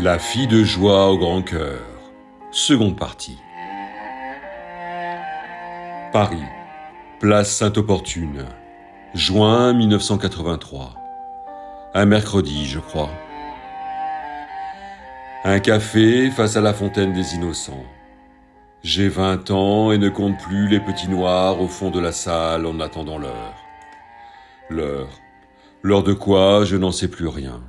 La fille de joie au grand cœur. Seconde partie. Paris, place Sainte-Opportune, juin 1983. Un mercredi, je crois. Un café face à la fontaine des Innocents. J'ai 20 ans et ne compte plus les petits noirs au fond de la salle en attendant l'heure. L'heure de quoi, je n'en sais plus rien.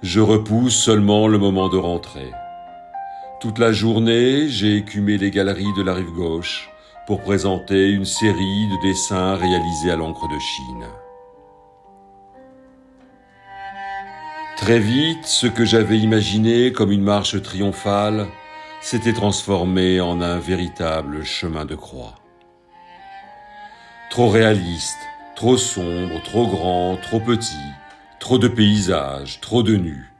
Je repousse seulement le moment de rentrer. Toute la journée, j'ai écumé les galeries de la rive gauche pour présenter une série de dessins réalisés à l'encre de Chine. Très vite, ce que j'avais imaginé comme une marche triomphale s'était transformé en un véritable chemin de croix. Trop réaliste, trop sombre, trop grand, trop petit, trop de paysages, trop de nus,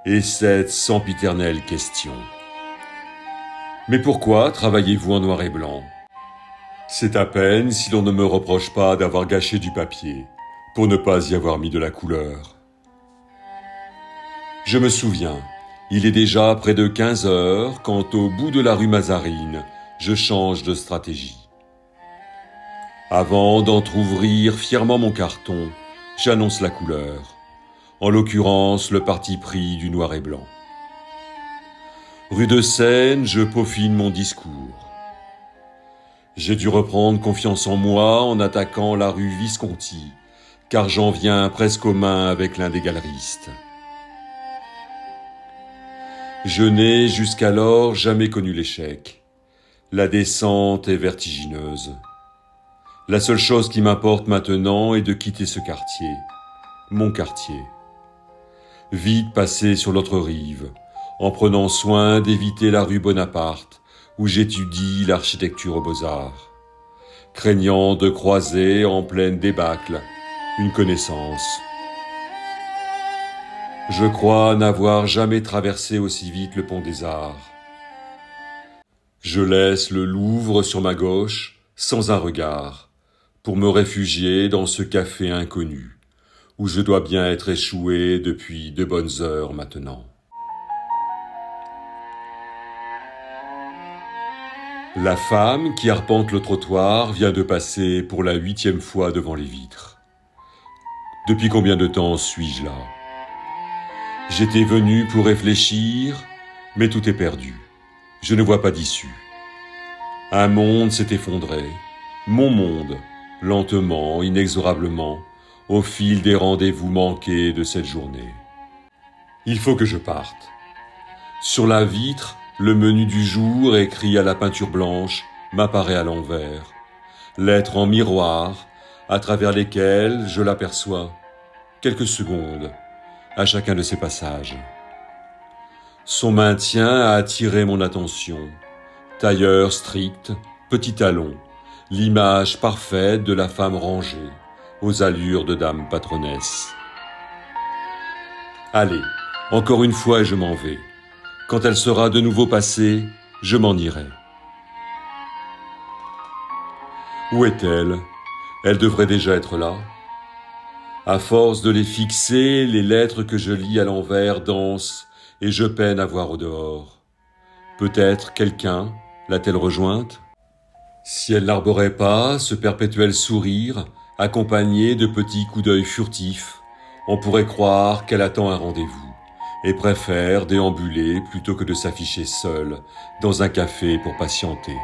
et cette sempiternelle question. Mais pourquoi travaillez-vous en noir et blanc ? C'est à peine si l'on ne me reproche pas d'avoir gâché du papier, pour ne pas y avoir mis de la couleur. Je me souviens, il est déjà près de 15 heures quand au bout de la rue Mazarine, je change de stratégie. Avant d'entr'ouvrir fièrement mon carton, j'annonce la couleur, en l'occurrence le parti pris du noir et blanc. Rue de Seine, je peaufine mon discours. J'ai dû reprendre confiance en moi en attaquant la rue Visconti, car j'en viens presque aux mains avec l'un des galeristes. Je n'ai jusqu'alors jamais connu l'échec. La descente est vertigineuse. La seule chose qui m'importe maintenant est de quitter ce quartier, mon quartier. Vite passer sur l'autre rive, en prenant soin d'éviter la rue Bonaparte, où j'étudie l'architecture aux Beaux-Arts, craignant de croiser en pleine débâcle une connaissance. Je crois n'avoir jamais traversé aussi vite le pont des Arts. Je laisse le Louvre sur ma gauche, sans un regard, pour me réfugier dans ce café inconnu, où je dois bien être échoué depuis de bonnes heures maintenant. La femme qui arpente le trottoir vient de passer pour la 8e fois devant les vitres. Depuis combien de temps suis-je là ? J'étais venu pour réfléchir, mais tout est perdu. Je ne vois pas d'issue. Un monde s'est effondré. Mon monde, lentement, inexorablement, au fil des rendez-vous manqués de cette journée. Il faut que je parte. Sur la vitre, le menu du jour, écrit à la peinture blanche, m'apparaît à l'envers. Lettres en miroir, à travers lesquelles je l'aperçois. Quelques secondes, à chacun de ces passages. Son maintien a attiré mon attention. Tailleur strict, petit talon, l'image parfaite de la femme rangée, aux allures de dame patronnesse. Allez, encore une fois et je m'en vais. Quand elle sera de nouveau passée, je m'en irai. Où est-elle ? Elle devrait déjà être là. À force de les fixer, les lettres que je lis à l'envers dansent et je peine à voir au dehors. Peut-être quelqu'un l'a-t-elle rejointe ? Si elle n'arborait pas ce perpétuel sourire, accompagné de petits coups d'œil furtifs, on pourrait croire qu'elle attend un rendez-vous et préfère déambuler plutôt que de s'afficher seule dans un café pour patienter.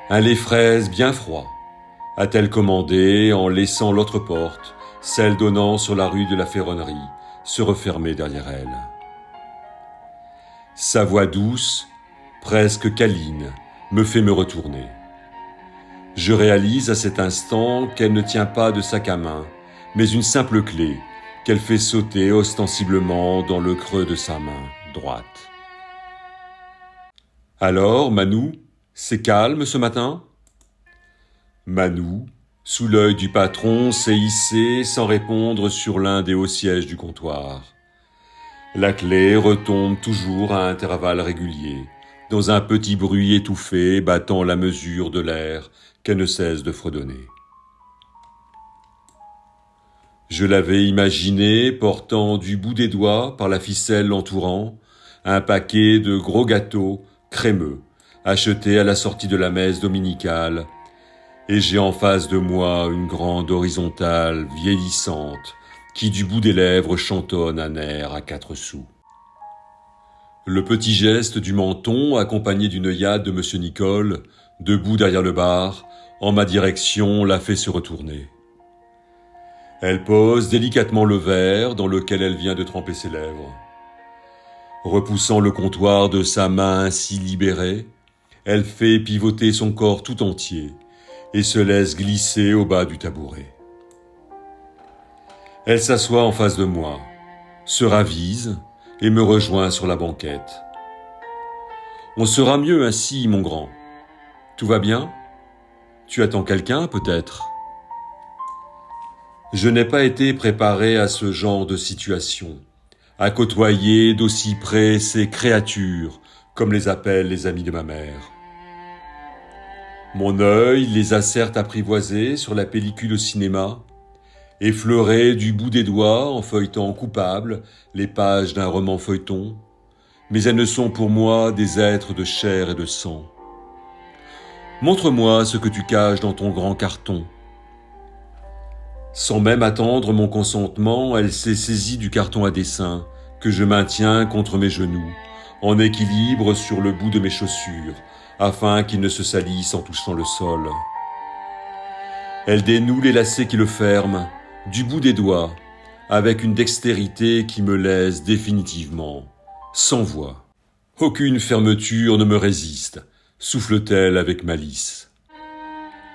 Un lait fraise bien froid, a-t-elle commandé en laissant l'autre porte, celle donnant sur la rue de la Ferronnerie, se refermer derrière elle. Sa voix douce, presque câline, me fait me retourner. Je réalise à cet instant qu'elle ne tient pas de sac à main, mais une simple clé qu'elle fait sauter ostensiblement dans le creux de sa main droite. Alors, Manou, c'est calme ce matin ? Manou, sous l'œil du patron, s'est hissé sans répondre sur l'un des hauts sièges du comptoir. La clé retombe toujours à intervalles réguliers, dans un petit bruit étouffé battant la mesure de l'air qu'elle ne cesse de fredonner. Je l'avais imaginé portant du bout des doigts, par la ficelle l'entourant, un paquet de gros gâteaux crémeux, achetés à la sortie de la messe dominicale, et j'ai en face de moi une grande horizontale vieillissante, qui du bout des lèvres chantonne un air à 4 sous. Le petit geste du menton, accompagné d'une œillade de M. Nicole, debout derrière le bar, en ma direction, l'a fait se retourner. Elle pose délicatement le verre dans lequel elle vient de tremper ses lèvres. Repoussant le comptoir de sa main ainsi libérée, elle fait pivoter son corps tout entier et se laisse glisser au bas du tabouret. Elle s'assoit en face de moi, se ravise et me rejoint sur la banquette. On sera mieux ainsi, mon grand. Tout va bien ? Tu attends quelqu'un, peut-être ? Je n'ai pas été préparé à ce genre de situation, à côtoyer d'aussi près ces créatures, comme les appellent les amis de ma mère. Mon œil les a certes apprivoisées sur la pellicule au cinéma, effleuré du bout des doigts en feuilletant coupable les pages d'un roman feuilleton, mais elles ne sont pour moi des êtres de chair et de sang. Montre-moi ce que tu caches dans ton grand carton. Sans même attendre mon consentement, elle s'est saisie du carton à dessin que je maintiens contre mes genoux, en équilibre sur le bout de mes chaussures, afin qu'il ne se salisse en touchant le sol. Elle dénoue les lacets qui le ferment, du bout des doigts, avec une dextérité qui me laisse définitivement sans voix. Aucune fermeture ne me résiste, souffle-t-elle avec malice.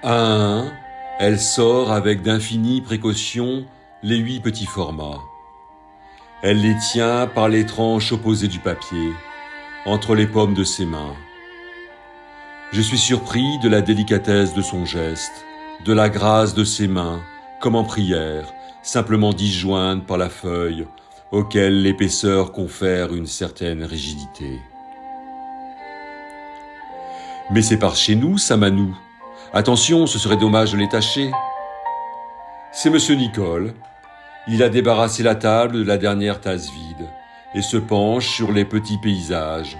Un à un, elle sort avec d'infinies précautions les 8 petits formats. Elle les tient par les tranches opposées du papier, entre les paumes de ses mains. Je suis surpris de la délicatesse de son geste, de la grâce de ses mains, comme en prière, simplement disjointes par la feuille, auquel l'épaisseur confère une certaine rigidité. Mais c'est par chez nous, Samanou. Attention, ce serait dommage de les tâcher. C'est M. Nicole. Il a débarrassé la table de la dernière tasse vide et se penche sur les petits paysages,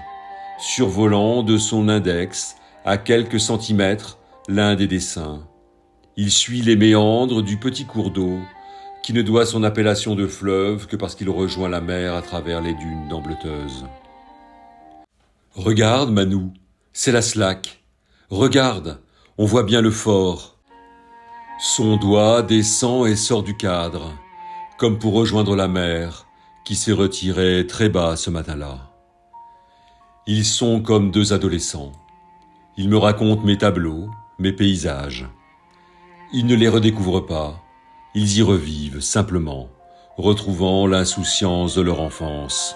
survolant de son index, à quelques centimètres, l'un des dessins. Il suit les méandres du petit cours d'eau, qui ne doit son appellation de fleuve que parce qu'il rejoint la mer à travers les dunes d'Ambleteuse. Regarde, Manou, c'est la Slack. Regarde, on voit bien le fort. Son doigt descend et sort du cadre, comme pour rejoindre la mer, qui s'est retirée très bas ce matin-là. Ils sont comme 2 adolescents. Ils me racontent mes tableaux, mes paysages. Ils ne les redécouvrent pas, ils y revivent simplement, retrouvant l'insouciance de leur enfance.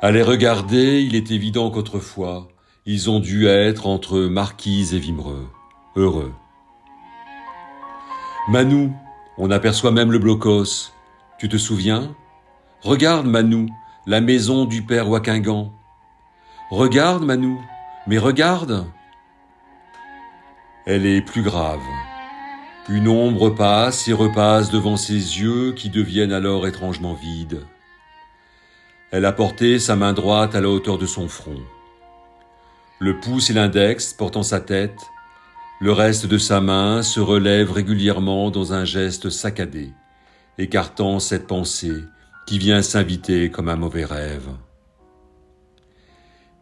À les regarder, il est évident qu'autrefois, ils ont dû être entre Marquise et Vimereux, heureux. Manou, on aperçoit même le blocos. Tu te souviens ? Regarde, Manou, la maison du père Wakingan. Regarde, Manou, mais regarde ! Elle est plus grave. Une ombre passe et repasse devant ses yeux qui deviennent alors étrangement vides. Elle a porté sa main droite à la hauteur de son front. Le pouce et l'index portant sa tête, le reste de sa main se relève régulièrement dans un geste saccadé, écartant cette pensée qui vient s'inviter comme un mauvais rêve.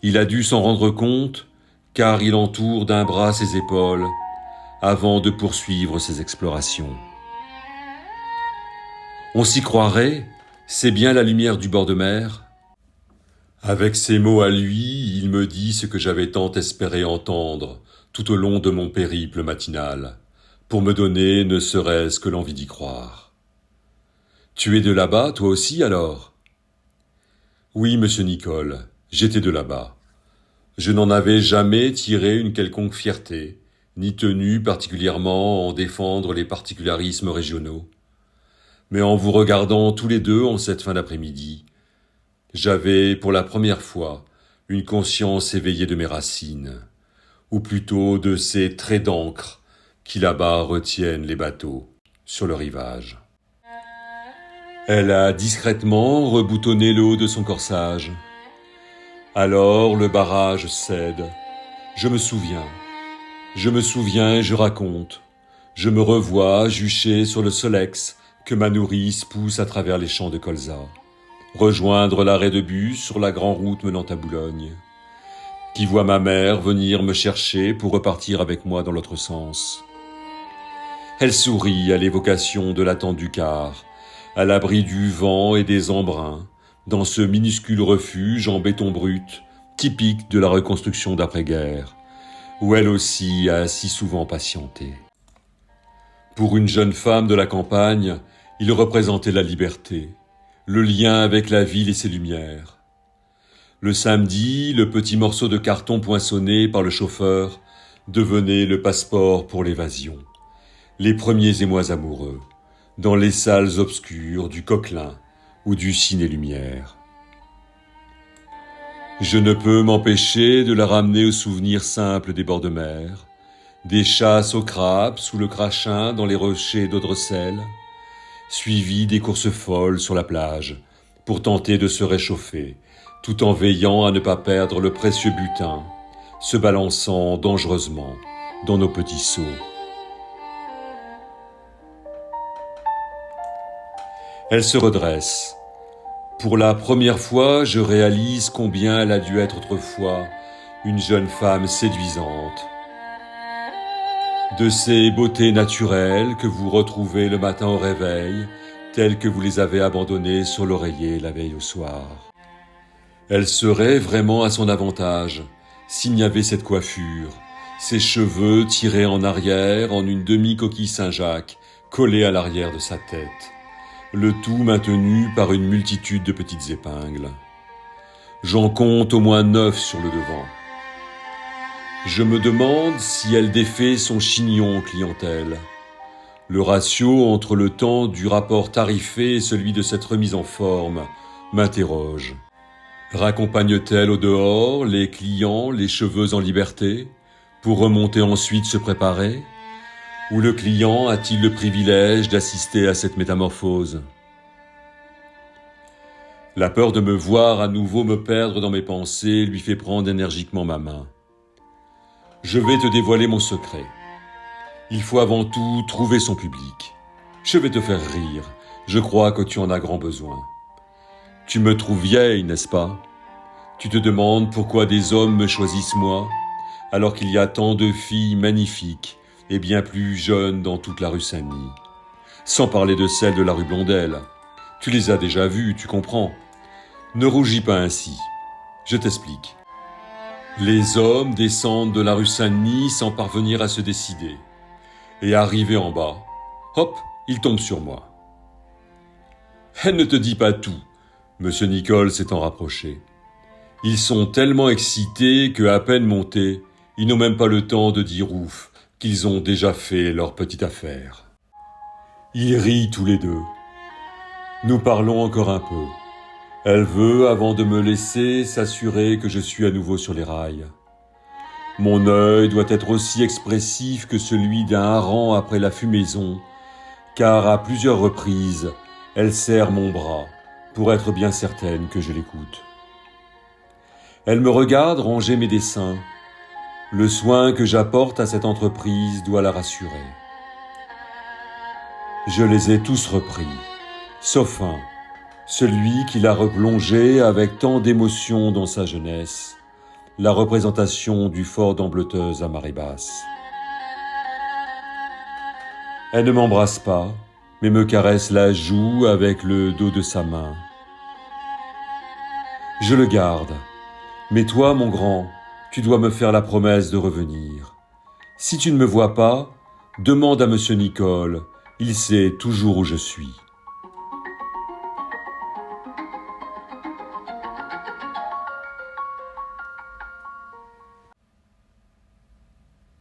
Il a dû s'en rendre compte, car il entoure d'un bras ses épaules, avant de poursuivre ses explorations. On s'y croirait, c'est bien la lumière du bord de mer. Avec ces mots à lui, il me dit ce que j'avais tant espéré entendre tout au long de mon périple matinal, pour me donner ne serait-ce que l'envie d'y croire. Tu es de là-bas, toi aussi, alors ? Oui, monsieur Nicole, j'étais de là-bas. Je n'en avais jamais tiré une quelconque fierté, ni tenu particulièrement à en défendre les particularismes régionaux. Mais en vous regardant tous les deux en cette fin d'après-midi, j'avais, pour la première fois, une conscience éveillée de mes racines, ou plutôt de ces traits d'encre qui là-bas retiennent les bateaux. sur le rivage. Elle a discrètement reboutonné le haut de son corsage. Alors le barrage cède. Je me souviens et je raconte. Je me revois juché sur le Solex que ma nourrice pousse à travers les champs de colza, rejoindre l'arrêt de bus sur la grande route menant à Boulogne, qui voit ma mère venir me chercher pour repartir avec moi dans l'autre sens. Elle sourit à l'évocation de l'attente du car, à l'abri du vent et des embruns, dans ce minuscule refuge en béton brut, typique de la reconstruction d'après-guerre, où elle aussi a si souvent patienté. Pour une jeune femme de la campagne, il représentait la liberté, le lien avec la ville et ses lumières. Le samedi, le petit morceau de carton poinçonné par le chauffeur devenait le passeport pour l'évasion. Les premiers émois amoureux, dans les salles obscures du Coquelin ou du Ciné-Lumière. Je ne peux m'empêcher de la ramener aux souvenirs simples des bords de mer, des chasses aux crabes sous le crachin dans les rochers d'Audrecel, suivies des courses folles sur la plage pour tenter de se réchauffer, tout en veillant à ne pas perdre le précieux butin, se balançant dangereusement dans nos petits seaux. Elle se redresse. Pour la première fois, je réalise combien elle a dû être autrefois une jeune femme séduisante. De ces beautés naturelles que vous retrouvez le matin au réveil, telles que vous les avez abandonnées sur l'oreiller la veille au soir. Elle serait vraiment à son avantage s'il n'y avait cette coiffure, ses cheveux tirés en arrière en une demi-coquille Saint-Jacques collée à l'arrière de sa tête. Le tout maintenu par une multitude de petites épingles. J'en compte au moins 9 sur le devant. Je me demande si elle défait son chignon clientèle. Le ratio entre le temps du rapport tarifé et celui de cette remise en forme m'interroge. Raccompagne-t-elle au dehors les clients, les cheveux en liberté, pour remonter ensuite se préparer ? Ou le client a-t-il le privilège d'assister à cette métamorphose ? La peur de me voir à nouveau me perdre dans mes pensées lui fait prendre énergiquement ma main. Je vais te dévoiler mon secret. Il faut avant tout trouver son public. Je vais te faire rire. Je crois que tu en as grand besoin. Tu me trouves vieille, n'est-ce pas ? Tu te demandes pourquoi des hommes me choisissent moi, alors qu'il y a tant de filles magnifiques et bien plus jeunes dans toute la rue Saint-Denis. Sans parler de celles de la rue Blondel. Tu les as déjà vues, tu comprends. Ne rougis pas ainsi. Je t'explique. Les hommes descendent de la rue Saint-Denis sans parvenir à se décider. Et arrivés en bas, hop, ils tombent sur moi. Elle ne te dit pas tout. Monsieur Nicole s'étant rapproché. Ils sont tellement excités que, à peine montés, ils n'ont même pas le temps de dire ouf, qu'ils ont déjà fait leur petite affaire. Ils rient tous les deux. Nous parlons encore un peu. Elle veut, avant de me laisser, s'assurer que je suis à nouveau sur les rails. Mon œil doit être aussi expressif que celui d'un hareng après la fumaison, car à plusieurs reprises, elle serre mon bras pour être bien certaine que je l'écoute. Elle me regarde ranger mes dessins. Le soin que j'apporte à cette entreprise doit la rassurer. Je les ai tous repris, sauf un, celui qui l'a replongé avec tant d'émotion dans sa jeunesse, la représentation du fort d'Ambleteuse à marée basse. Elle ne m'embrasse pas, mais me caresse la joue avec le dos de sa main. Je le garde, mais toi, mon grand, tu dois me faire la promesse de revenir. Si tu ne me vois pas, demande à Monsieur Nicole, il sait toujours où je suis.